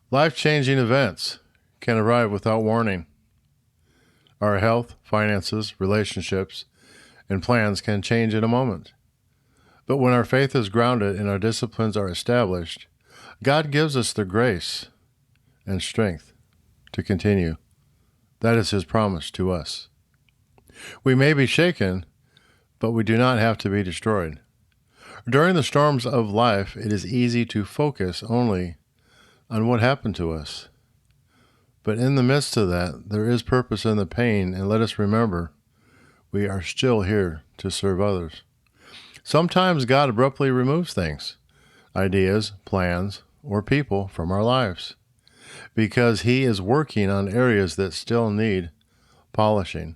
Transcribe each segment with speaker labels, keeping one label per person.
Speaker 1: Life-changing events can arrive without warning. Our health, finances, relationships, and plans can change in a moment. But when our faith is grounded and our disciplines are established, God gives us the grace and strength to continue. That is His promise to us. We may be shaken, but we do not have to be destroyed. During the storms of life, it is easy to focus only on what happened to us. But in the midst of that, there is purpose in the pain, and let us remember, we are still here to serve others. Sometimes God abruptly removes things, ideas, plans, or people from our lives, because He is working on areas that still need polishing.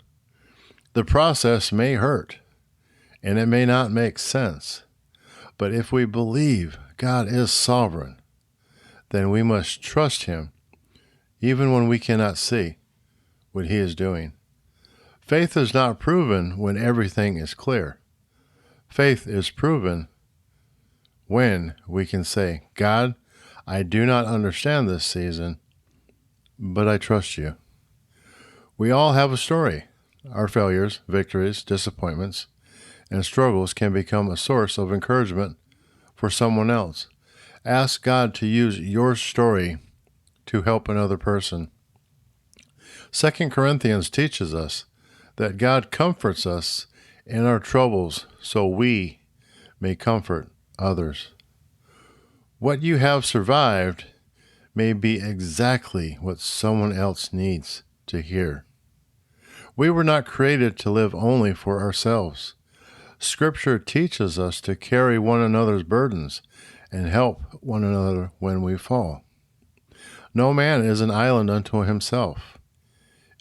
Speaker 1: The process may hurt, and it may not make sense, but if we believe God is sovereign, then we must trust Him, even when we cannot see what He is doing. Faith is not proven when everything is clear. Faith is proven when we can say, God, I do not understand this season, but I trust you. We all have a story. Our failures, victories, disappointments, and struggles can become a source of encouragement for someone else. Ask God to use your story to help another person. 2 Corinthians teaches us that God comforts us in our troubles so we may comfort others. What you have survived may be exactly what someone else needs to hear. We were not created to live only for ourselves. Scripture teaches us to carry one another's burdens and help one another when we fall. No man is an island unto himself.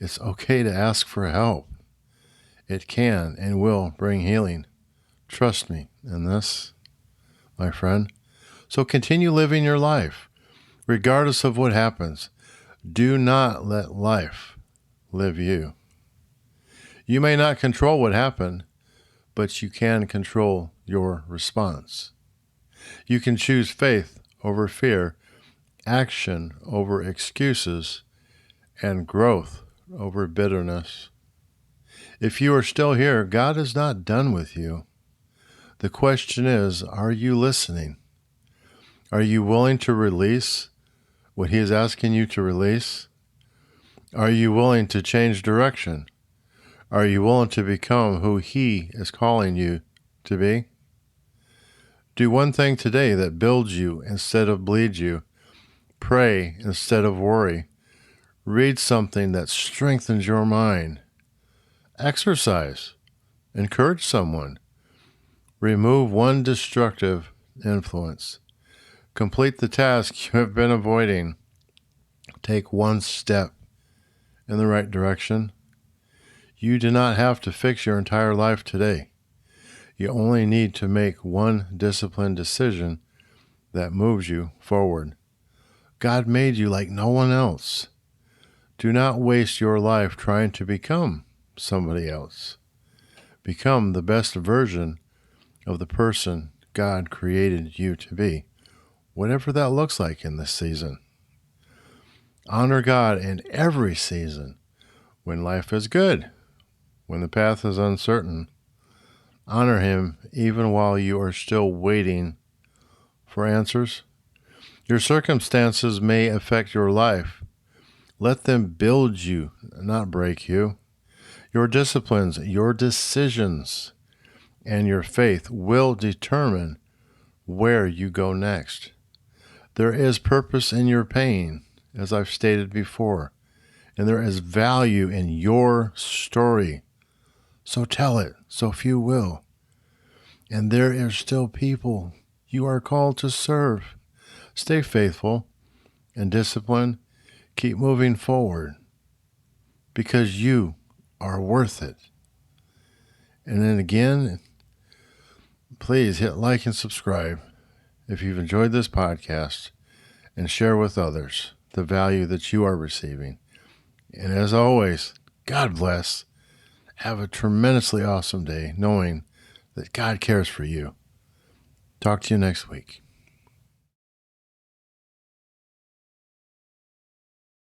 Speaker 1: It's okay to ask for help. It can and will bring healing. Trust me in this, my friend. So continue living your life, regardless of what happens. Do not let life live you. You may not control what happened, but you can control your response. You can choose faith over fear, action over excuses, and growth over bitterness. If you are still here, God is not done with you. The question is, are you listening? Are you willing to release what He is asking you to release? Are you willing to change direction? Are you willing to become who He is calling you to be? Do one thing today that builds you instead of bleeds you. Pray instead of worry. Read something that strengthens your mind. Exercise. Encourage someone. Remove one destructive influence. Complete the task you have been avoiding. Take one step in the right direction. You do not have to fix your entire life today. You only need to make one disciplined decision that moves you forward. God made you like no one else. Do not waste your life trying to become somebody else. Become the best version of the person God created you to be, whatever that looks like in this season. Honor God in every season. When life is good, when the path is uncertain, honor Him even while you are still waiting for answers. Your circumstances may affect your life. Let them build you, not break you. Your disciplines, your decisions, and your faith will determine where you go next. There is purpose in your pain, as I've stated before, and there is value in your story. So tell it, so few will. And there are still people you are called to serve. Stay faithful and disciplined. Keep moving forward because you are worth it. And then again, please hit like and subscribe if you've enjoyed this podcast and share with others the value that you are receiving. And as always, God bless. Have a tremendously awesome day knowing that God cares for you. Talk to you next week.